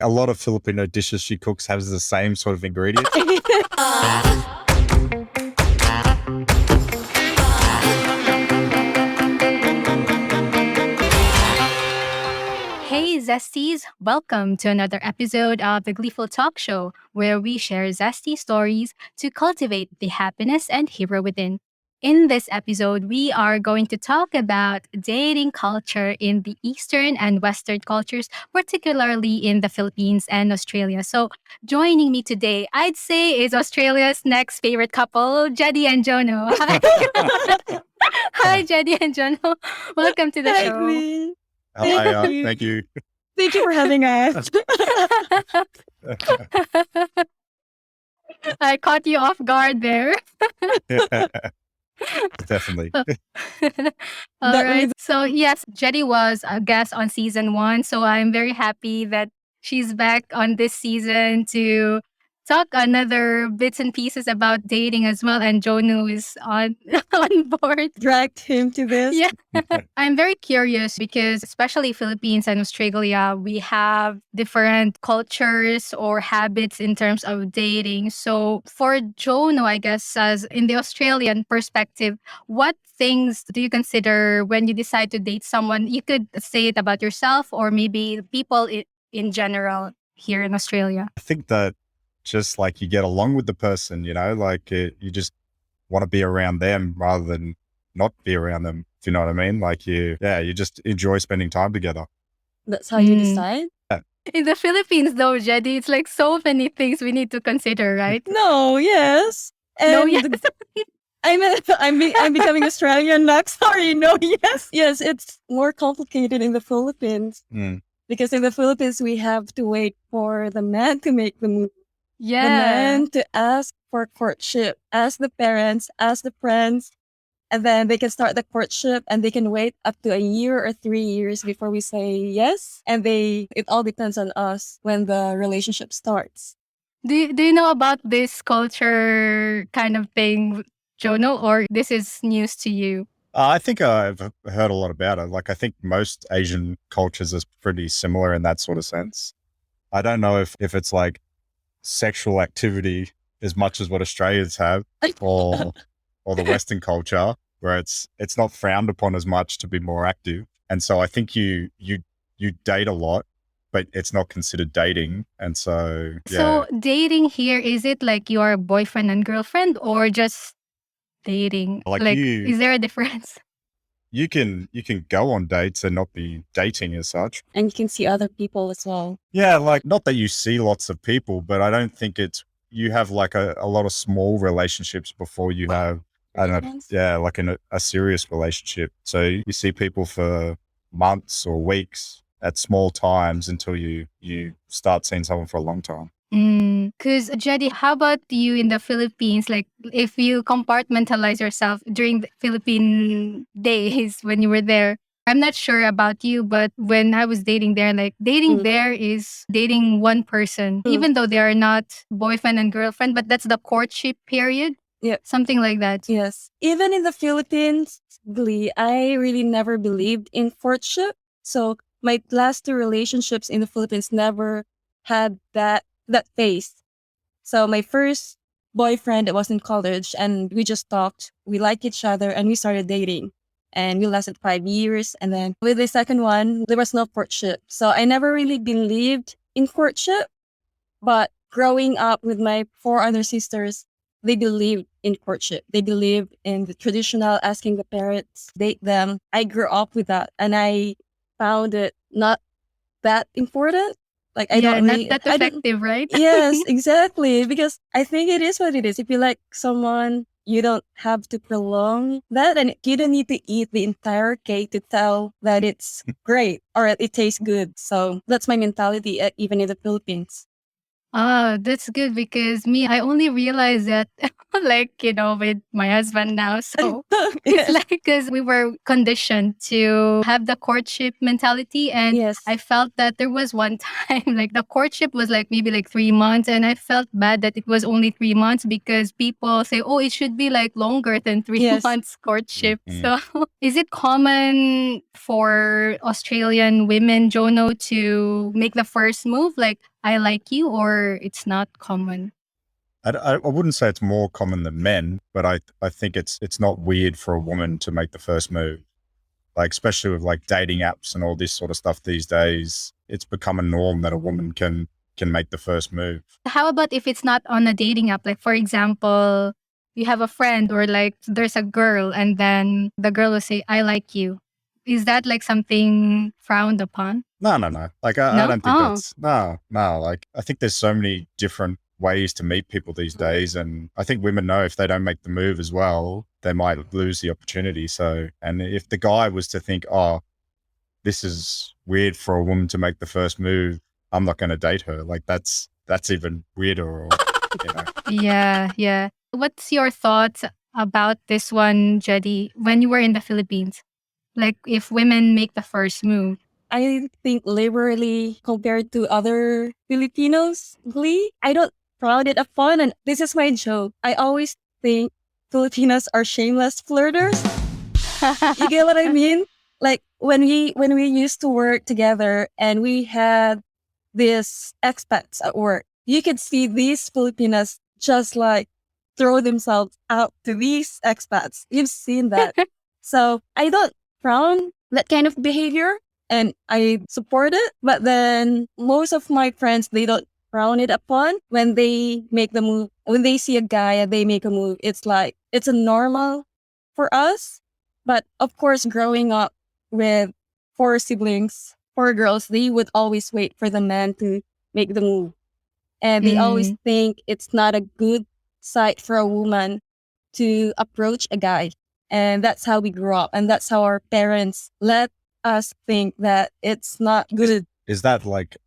A lot of Filipino dishes she cooks has the same sort of ingredients. Hey, Zesties! Welcome to another episode of the Gleeful Talkshow, where we share zesty stories to cultivate the happiness and hero within. In this episode, we are going to talk about dating culture in the Eastern and Western cultures, particularly in the Philippines and Australia. So, joining me today, I'd say, is Australia's next favorite couple, Jeddy and Jono. Hi, Hi Jeddy and Jono. Welcome to the Hi, show. Glee. Hi, you. thank you. Thank you for having us. I caught you off guard there. Definitely. All That right. was- So, yes, Jetty was a guest on season 1. So, I'm very happy that she's back on this season to talk another bits and pieces about dating as well. And Jonu is on, on board. Dragged him to this. Yeah. I'm very curious because, especially Philippines and Australia, we have different cultures or habits in terms of dating. So, for Jono, I guess, as in the Australian perspective, what things do you consider when you decide to date someone? You could say it about yourself or maybe people in general here in Australia. I think that just like you get along with the person, like you just want to be around them rather than not be around them. If you know what I mean? Like you just enjoy spending time together. That's how you decide? In the Philippines, though, Jeddy, it's like so many things we need to consider, right? No, yes. And No, yes. I'm becoming Australian next. Sorry, no, yes. Yes, it's more complicated in the Philippines. Mm. Because in the Philippines, we have to wait for the man to make the move. Yeah. The man to ask for courtship, ask the parents, ask the friends, and then they can start the courtship and they can wait up to a year or 3 years before we say yes. And it all depends on us when the relationship starts. Do you know about this culture kind of thing, Jono, or this is news to you? I think I've heard a lot about it. Like I think most Asian cultures is pretty similar in that sort of sense. I don't know if it's like sexual activity as much as what Australians have or the Western culture where it's not frowned upon as much to be more active. And so I think you date a lot, but it's not considered dating. And so, yeah. So dating here, is it like your boyfriend and girlfriend or just dating? Like is there a difference? You can go on dates and not be dating as such. And you can see other people as well. Yeah, like not that you see lots of people, but I don't think you have like a lot of small relationships before you have, I don't know, yeah, like a serious relationship. So you see people for months or weeks at small times until you start seeing someone for a long time. Because Jeddy, how about you in the Philippines? Like if you compartmentalize yourself during the Philippine days when you were there, I'm not sure about you, but when I was dating there, like dating there is dating one person, even though they are not boyfriend and girlfriend, but that's the courtship period. Yeah. Something like that. Yes. Even in the Philippines, Glee, I really never believed in courtship. So my last 2 relationships in the Philippines never had that phase. So my first boyfriend, it was in college and we just talked. We liked each other and we started dating. And we lasted 5 years. And then with the second one, there was no courtship. So I never really believed in courtship. But growing up with my 4 other sisters, they believed in courtship. They believed in the traditional asking the parents, date them. I grew up with that and I found it not that important. Like I don't really, not that effective, right? Yes, exactly. Because I think it is what it is. If you like someone, you don't have to prolong that, and you don't need to eat the entire cake to tell that it's great or it tastes good. So that's my mentality, even in the Philippines. Oh, that's good because me, I only realized that like, with my husband now. So it's Yes. like because we were conditioned to have the courtship mentality. And Yes. I felt that there was one time, like the courtship was like maybe like 3 months. And I felt bad that it was only 3 months because people say, oh, it should be like longer than three Yes. months courtship. Mhm. So is it common for Australian women, Jono, to make the first move? Like, I like you, or it's not common? I wouldn't say it's more common than men, but I think it's not weird for a woman to make the first move. Like, especially with like dating apps and all this sort of stuff these days, it's become a norm that a woman can make the first move. How about if it's not on a dating app? Like, for example, you have a friend or like there's a girl and then the girl will say, I like you. Is that like something frowned upon? No, no, no. Like I No? don't think Oh. that's no. Like I think there's so many different ways to meet people these days, and I think women know if they don't make the move as well, they might lose the opportunity. So, and if the guy was to think, oh, this is weird for a woman to make the first move, I'm not going to date her. Like that's even weirder. Or, you know. Yeah, yeah. What's your thoughts about this one, Jeddy, when you were in the Philippines? Like, if women make the first move. I think liberally compared to other Filipinos, Glee, I don't frown it upon. And this is my joke. I always think Filipinos are shameless flirters. You get what I mean? Like when we used to work together and we had these expats at work, you could see these Filipinas just like throw themselves out to these expats. You've seen that. So I don't frown that kind of behavior and I support it. But then most of my friends, they don't frown it upon when they make the move. When they see a guy and they make a move, it's like, it's a normal for us. But of course, growing up with four siblings, four girls, they would always wait for the man to make the move. And they always think it's not a good sight for a woman to approach a guy. And that's how we grew up. And that's how our parents let us think that it's not good. Is that like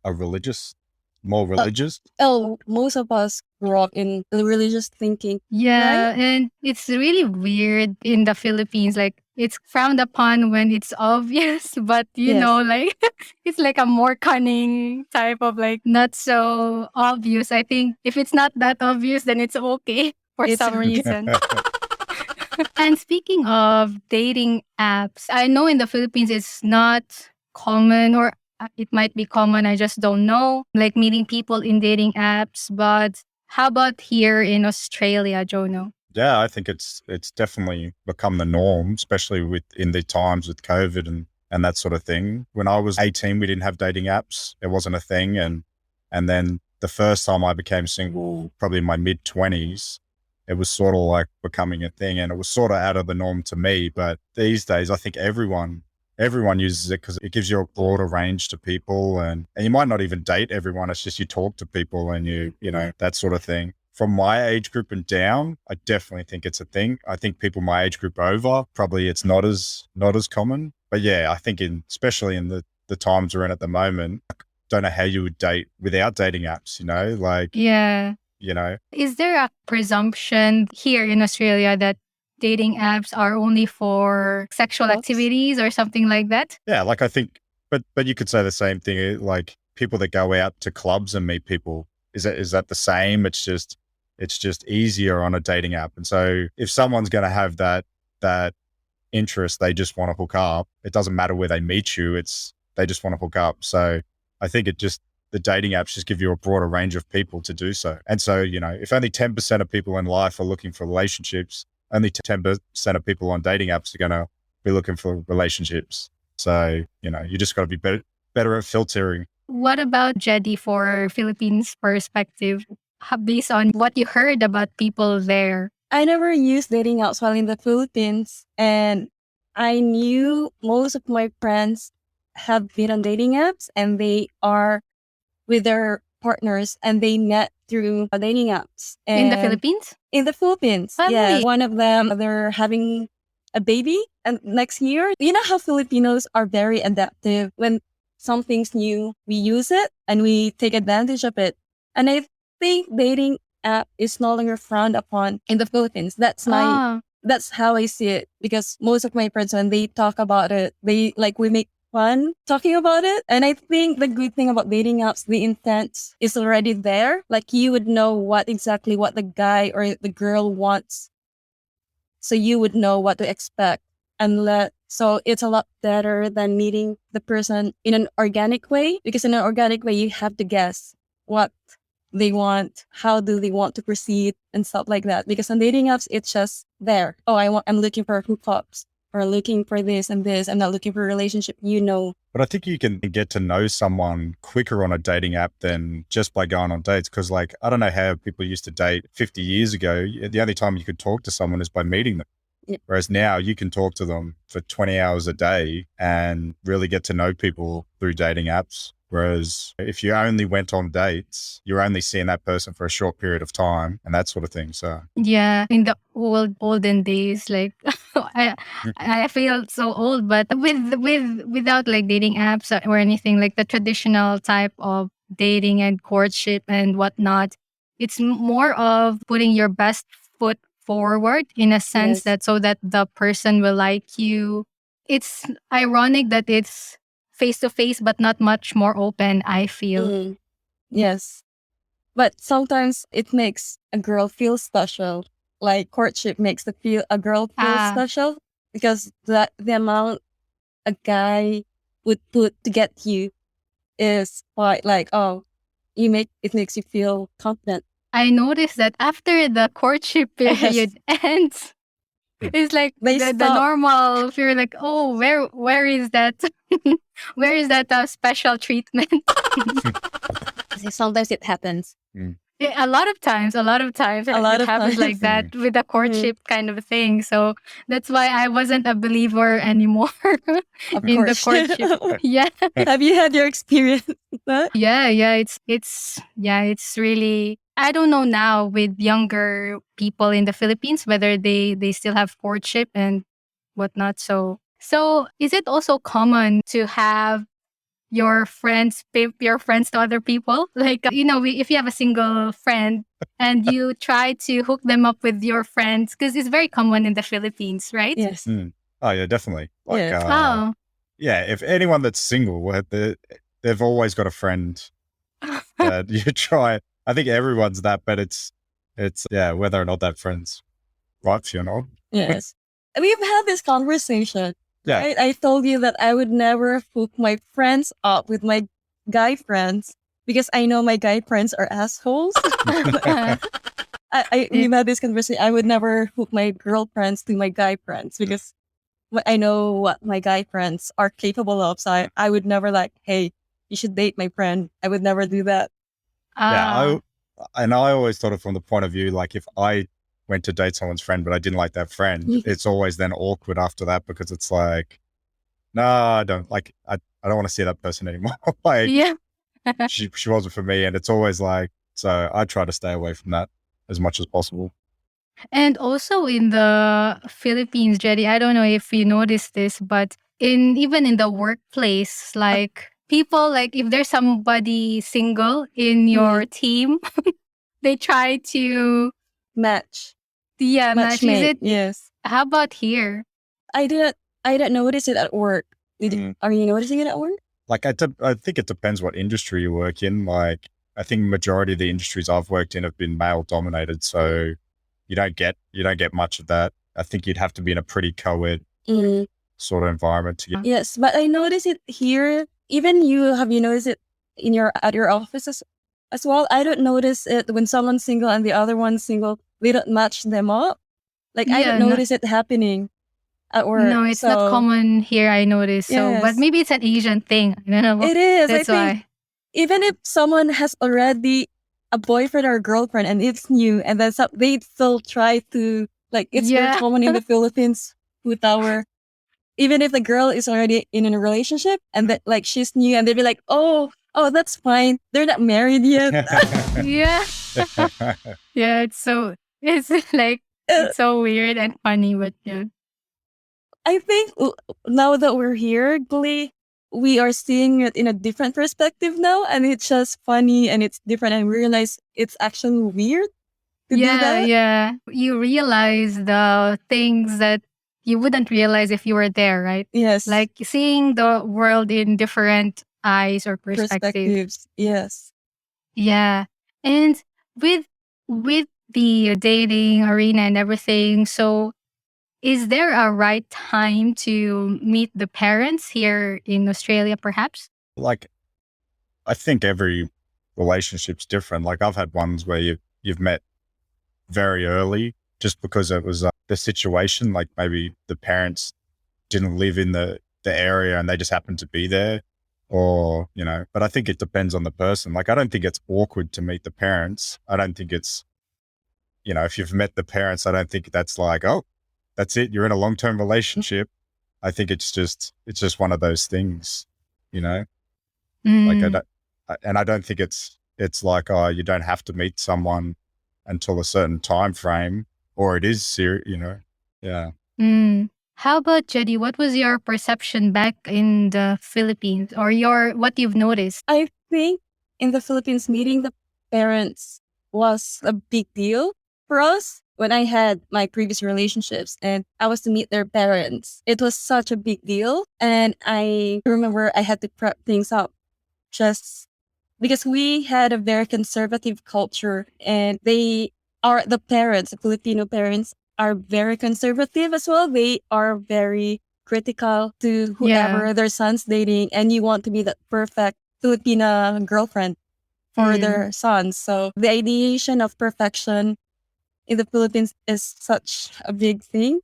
more religious? Oh, most of us grew up in the religious thinking. Yeah, and it's really weird in the Philippines. Like, it's frowned upon when it's obvious, but Yes. like it's like a more cunning type of like not so obvious. I think if it's not that obvious, then it's okay for It's some reason. And speaking of dating apps, I know in the Philippines it's not common, or it might be common, I just don't know, like meeting people in dating apps. But how about here in Australia, Jono? Yeah, I think it's definitely become the norm, especially with in the times with COVID and that sort of thing. When I was 18, we didn't have dating apps. It wasn't a thing. And then the first time I became single, probably in my mid 20s, it was sort of like becoming a thing, and it was sort of out of the norm to me. But these days, I think everyone uses it because it gives you a broader range to people, and you might not even date everyone. It's just you talk to people and you know, that sort of thing. From my age group and down, I definitely think it's a thing. I think people my age group over, probably it's not as common. But yeah, I think especially in the times we're in at the moment, I don't know how you would date without dating apps, you know? Like, Yeah. you know, Is there a presumption here in Australia that dating apps are only for sexual Yes. activities or something like that? yeah, like I think, but you could say the same thing. Like people that go out to clubs and meet people, is that the same? It's just easier on a dating app. And so if someone's going to have that interest, they just want to hook up. It doesn't matter where they meet you. They just want to hook up. So I think the dating apps just give you a broader range of people to do so. And so, you know, if only 10% of people in life are looking for relationships, only 10% of people on dating apps are going to be looking for relationships. So, you know, you just got to be better at filtering. What about Jeddy for Philippines perspective, based on what you heard about people there? I never used dating apps while in the Philippines, and I knew most of my friends have been on dating apps and they are with their partners and they met through dating apps. In the And Philippines? in the Philippines, Ah, yeah. really? One of them, they're having a baby and next year. You know how Filipinos are very adaptive. When something's new, we use it and we take advantage of it. And I think dating app is no longer frowned upon in the Philippines. That's how I see it, because most of my friends, when they talk about it, we make fun talking about it. And I think the good thing about dating apps, the intent is already there. Like, you would know what the guy or the girl wants. So you would know what to expect. So it's a lot better than meeting the person in an organic way, because in an organic way, you have to guess what they want, how do they want to proceed, and stuff like that. Because on dating apps, it's just there. Oh, I'm looking for hookups, or looking for this and this. I'm not looking for a relationship, But I think you can get to know someone quicker on a dating app than just by going on dates. Because, like, I don't know how people used to date 50 years ago. The only time you could talk to someone is by meeting them. Yeah. Whereas now you can talk to them for 20 hours a day and really get to know people through dating apps. Whereas if you only went on dates, you're only seeing that person for a short period of time and that sort of thing. So Yeah, in the olden days, like I feel so old, but without like dating apps or anything, like the traditional type of dating and courtship and whatnot, it's more of putting your best foot forward, in a sense Yes. that so that the person will like you. It's ironic that it's face to face, but not much more open, I feel. Mhm. Yes. But sometimes it makes a girl feel special. Like, courtship makes a girl feel special, because the amount a guy would put to get you is quite like, it makes you feel confident. I noticed that after the courtship period ends, it's like They the stop. normal fear, like, oh, where is that? Where is that special treatment? Sometimes it happens. Yeah, a lot of times A lot it of happens like times. that with the courtship kind of thing. So that's why I wasn't a believer anymore Of in the course. courtship. Yeah. Have you had your experience with that? Yeah, it's really, I don't know now with younger people in the Philippines whether they still have courtship and whatnot. So is it also common to have your friends pimp your friends to other people? Like, if you have a single friend and you try to hook them up with your friends, because it's very common in the Philippines, right? Yes. Oh, yeah, definitely. Like, Yes. Oh. yeah, if anyone that's single, they've always got a friend that you try. I think everyone's that, but it's whether or not that friend's right for you or not. Yes. We've had this conversation. Yeah. Right? I told you that I would never hook my friends up with my guy friends, because I know my guy friends are assholes. We've had this conversation. I would never hook my girlfriends to my guy friends, because I know what my guy friends are capable of. So I would never like, hey, you should date my friend. I would never do that. Yeah, I always thought it from the point of view, like, if I went to date someone's friend, but I didn't like that friend, it's always then awkward after that, because it's like, no, I don't like, I don't want to see that person anymore. Like, Yeah. she wasn't for me. And it's always like, so I try to stay away from that as much as possible. And also in the Philippines, Jeddy, I don't know if you noticed this, but even in the workplace, like, people, like, if there's somebody single in your team, they try to match. match. Is Matchmate. it? Yes. How about here? I didn't notice it at work. Are you noticing it at work? Like, I think it depends what industry you work in. Like, I think majority of the industries I've worked in have been male dominated, so you don't get much of that. I think you'd have to be in a pretty co-ed sort of environment to get. Yes, but I notice it here. Even have you noticed it at your offices as well? I don't notice it when someone's single and the other one's single. We don't match them up. Like, I don't notice it happening at work. No, it's not common here, I noticed. So, but maybe it's an Asian thing. I don't know. It is. That's I think why. even if someone has already a boyfriend or a girlfriend and it's new, and then they still try to, like, it's very common in the Philippines with even if the girl is already in a relationship and that, like, she's new, and they'd be like, oh, that's fine. They're not married yet. Yeah. Yeah, it's like, it's so weird and funny, but yeah. I think now that we're here, Glee, we are seeing it in a different perspective now, and it's just funny and it's different, and we realize it's actually weird to do that. Yeah. You realize the things that you wouldn't realize if you were there, right? Yes. Like seeing the world in different eyes or perspective. Perspectives. Yes. Yeah. And with the dating arena and everything, so is there a right time to meet the parents here in Australia perhaps? Like, I think every relationship's different. Like, I've had ones where you've met very early just because it was the situation. Like, maybe the parents didn't live in the area and they just happened to be there, or, you know, but I think it depends on the person. Like, I don't think it's awkward to meet the parents. I don't think it's, you know, if you've met the parents, I don't think that's like, oh, that's it, you're in a long-term relationship. I think it's just one of those things, you know. Like, I don't think it's like, oh, you don't have to meet someone until a certain time frame, or it is serious, you know. Yeah. How about Jeddy? What was your perception back in the Philippines, or what you've noticed? I think in the Philippines, meeting the parents was a big deal for us. When I had my previous relationships and I was to meet their parents, it was such a big deal. And I remember I had to prep things up just because we had a very conservative culture, and the parents, the Filipino parents, are very conservative as well. They are very critical to whoever their son's dating, and you want to be the perfect Filipina girlfriend for their sons. So the ideation of perfection in the Philippines is such a big thing.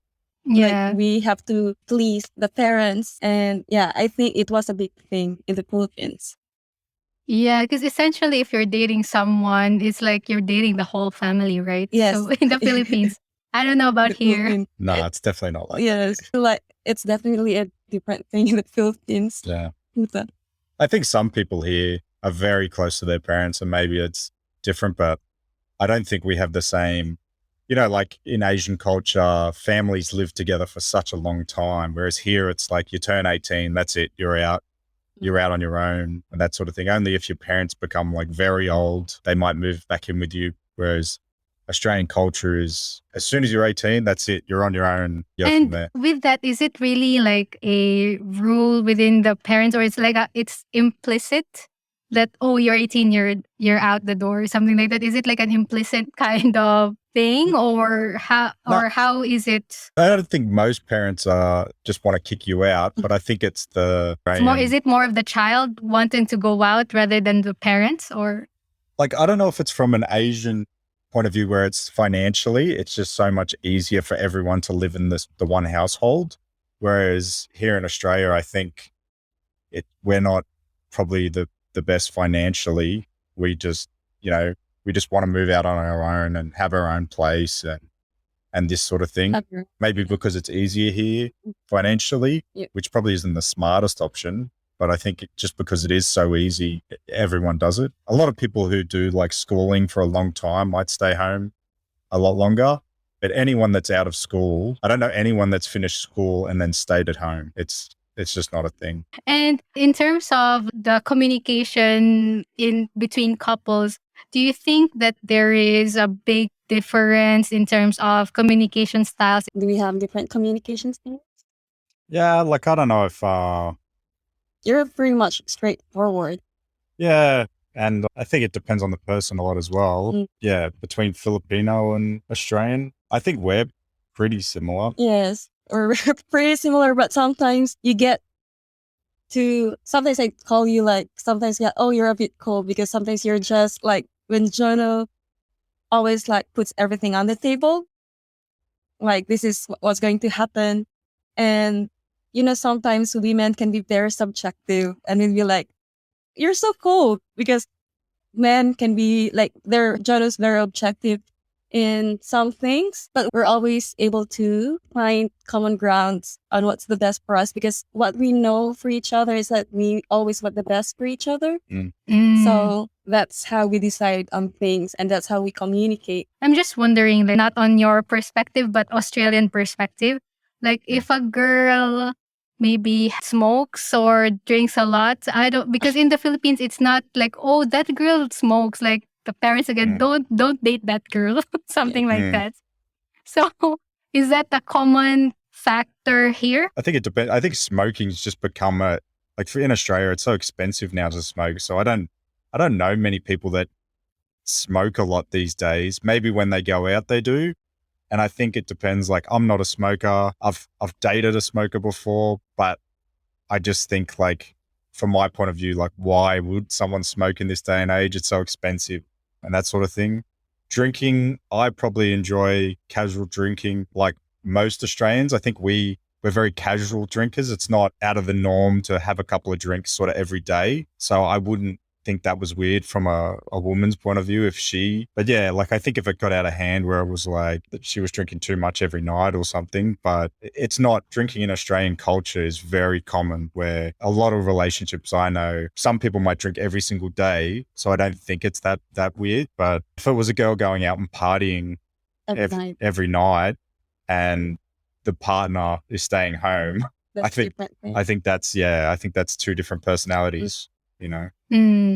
Yeah. Like, we have to please the parents. And yeah, I think it was a big thing in the Philippines. Yeah, because essentially, if you're dating someone, it's like you're dating the whole family, right? Yes. So in the Philippines, I don't know about The here. Philippines. No, it's definitely not like Yes. Like, it's definitely a different thing in the Philippines. that. Yeah. I think some people here are very close to their parents, and maybe it's different, but I don't think we have the same, you know, like in Asian culture, families live together for such a long time. Whereas here it's like you turn 18, that's it, you're out on your own and that sort of thing. Only if your parents become like very old, they might move back in with you. Whereas Australian culture is, as soon as you're 18, that's it, you're on your own. You're from And there. with that, is it really like a rule within the parents, or it's like it's implicit that, oh, you're 18, you're out the door, or something like that? Is it like an implicit kind of thing, or how is it? I don't think most parents just want to kick you out, but I think it's Is it more of the child wanting to go out rather than the parents, or? Like, I don't know if it's from an Asian point of view where it's financially, it's just so much easier for everyone to live in the one household. Whereas here in Australia, I think we're not probably the best financially. We just, you know, we just want to move out on our own and have our own place and this sort of thing. Maybe because it's easier here financially, which probably isn't the smartest option. But I think just because it is so easy, everyone does it. A lot of people who do like schooling for a long time might stay home a lot longer. But anyone that's out of school, I don't know anyone that's finished school and then stayed at home. It's just not a thing. And in terms of the communication in between couples, do you think that there is a big difference in terms of communication styles? Do we have different communication styles? Yeah, like, I don't know if You're pretty much straightforward. yeah, and I think it depends on the person a lot as well. Yeah, between Filipino and Australian, I think we're pretty similar. Yes, or pretty similar, but sometimes you get to, sometimes I call you like, sometimes, yeah, oh, you're a bit cold, because sometimes you're just like, when Jono always like puts everything on the table, like, this is what's going to happen. And, you know, sometimes women can be very subjective, and then be like, you're so cold, because men can be like, Jono's very objective in some things, but we're always able to find common grounds on what's the best for us, because what we know for each other is that we always want the best for each other. So that's how we decide on things, and that's how we communicate. I'm just wondering, like, not on your perspective, but Australian perspective. Like, if a girl maybe smokes or drinks a lot. I don't, because in the Philippines it's not like, oh, that girl smokes. Like the parents again, don't date that girl, something like that. So is that a common factor here? I think it depends. I think smoking's just become in Australia, it's so expensive now to smoke. So I don't know many people that smoke a lot these days. Maybe when they go out, they do. And I think it depends. Like, I'm not a smoker. I've dated a smoker before, but I just think, like, from my point of view, like, why would someone smoke in this day and age? It's so expensive and that sort of thing. Drinking, I probably enjoy casual drinking like most Australians. I think we're very casual drinkers. It's not out of the norm to have a couple of drinks sort of every day. So I wouldn't think that was weird from a woman's point of view but yeah, like, I think if it got out of hand where it was like that she was drinking too much every night or something, but it's not. Drinking in Australian culture is very common, where a lot of relationships I know, some people might drink every single day, so I don't think it's that weird. But if it was a girl going out and partying every night and the partner is staying home, I think that's two different personalities, you know.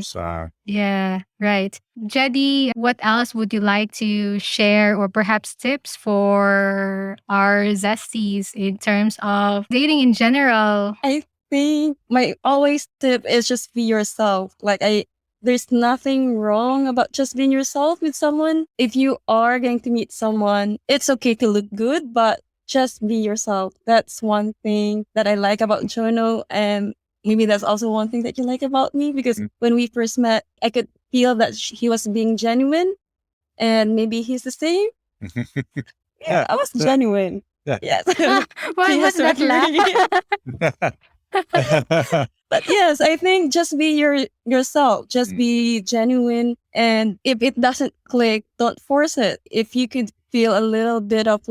So yeah, right. Jeddy, what else would you like to share, or perhaps tips for our zesties in terms of dating in general? I think my always tip is just be yourself. There's nothing wrong about just being yourself with someone. If you are going to meet someone, it's okay to look good, but just be yourself. That's one thing that I like about Jono, and maybe that's also one thing that you like about me, because when we first met, I could feel that he was being genuine, and maybe he's the same. Yeah, I was genuine. Yeah. Yes. Why was that laugh? But yes, I think just be yourself. Just be genuine. And if it doesn't click, don't force it. If you could feel a little bit of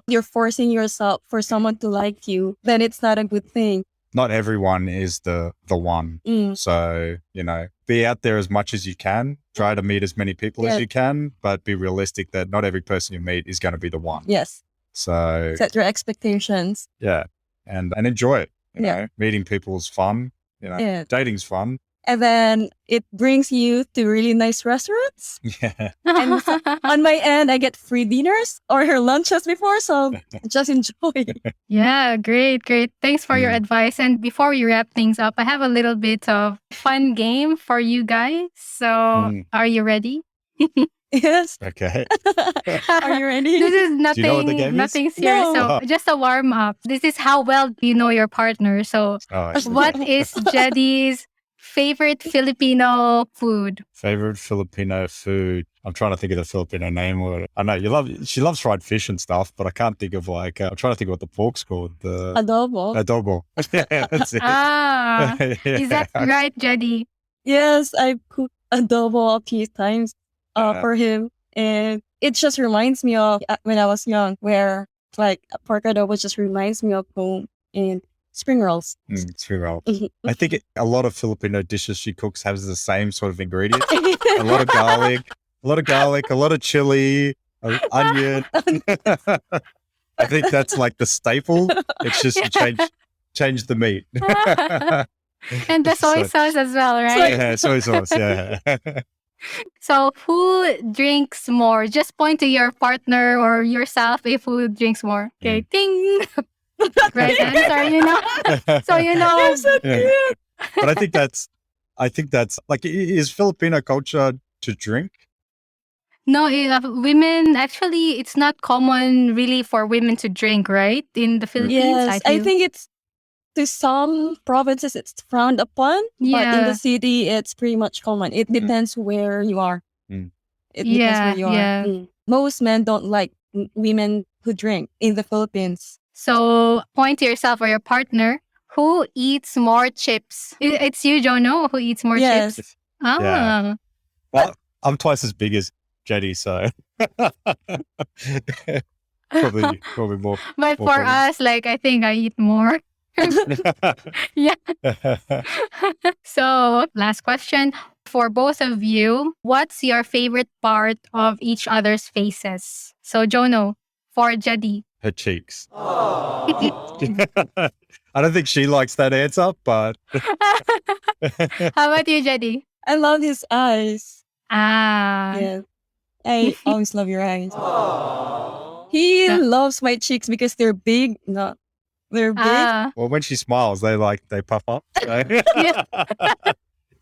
you're forcing yourself for someone to like you, then it's not a good thing. Not everyone is the one. So, you know, be out there as much as you can. Try to meet as many people as you can, but be realistic that not every person you meet is going to be the one. Yes. So set your expectations. Yeah. And enjoy it. You know, meeting people is fun. You know, dating's fun. And then it brings you to really nice restaurants. Yeah. And on my end, I get free dinners or her lunches before, so just enjoy. Yeah, great. Thanks for your advice. And before we wrap things up, I have a little bit of fun game for you guys. So are you ready? Yes. Okay. Are you ready? This is nothing, Do you know what the game nothing is? serious. No. So just a warm up. This is how well you know your partner. So what is Jeddy's favorite Filipino food? Favorite Filipino food. I'm trying to think of the Filipino name. I know she loves fried fish and stuff, but I can't think of I'm trying to think of what the pork's called. Adobo. Yeah, that's it. Is that right, Jeddy? Yes, I cooked adobo a few times for him. And it just reminds me of when I was young, where pork adobo just reminds me of home and spring rolls. Spring roll. I think a lot of Filipino dishes she cooks has the same sort of ingredients. A lot of garlic, a lot of chili, onion. I think that's like the staple. It's just change the meat. And the soy sauce as well, right? Yeah, soy sauce, yeah. So who drinks more? Just point to your partner or yourself if who drinks more. Okay, ding. Right answer, you know. So you know. You're so cute. But I think that's like, is Filipino culture to drink? No, women, actually, it's not common really for women to drink, right? In the Philippines, Yes, I think it's, to some provinces, it's frowned upon, but in the city, it's pretty much common. It depends where you are. It depends where you are. Most men don't like women who drink in the Philippines. So point to yourself or your partner. Who eats more chips? It's you, Jono, who eats more chips? Ah. Yeah. Well, I'm twice as big as Jeddy, so probably more. But for us, I think I eat more. Yeah. So, last question for both of you. What's your favorite part of each other's faces? So, Jono, for Jeddy. her cheeks. I don't think she likes that answer, but How about you, Jeddy? I love his eyes. Ah. Yeah. I always love your eyes. He Yeah. loves my cheeks because they're big. No, they're big. Ah. well, when she smiles, they puff up.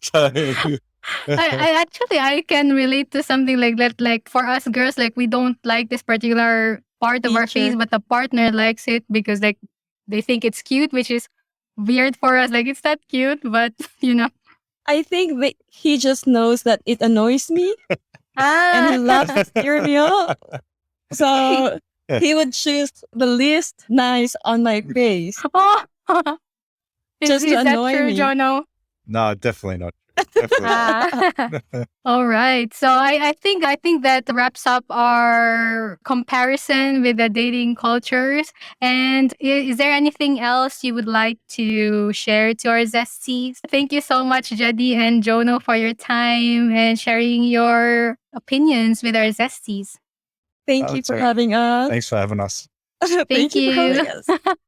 So, Yeah. so I can relate to something like that. Like for us girls, like we don't like this particular part of our Feature. face, but the partner likes it because like they think it's cute, which is weird for us. Like it's not cute, but you know. I think that he just knows that it annoys me and he Ah. loves to steer me up. So he would choose the least nice on my face. Oh. Just is to that annoy true, me. Jono? no, definitely not. Definitely not. Ah. All right. So I think that wraps up our comparison with the dating cultures. And is there anything else you would like to share to our zesties? Thank you so much, Jeddy and Jono, for your time and sharing your opinions with our zesties. Thank you That's for all right. having us. Thanks for having us. Thank Thank you for you. having us.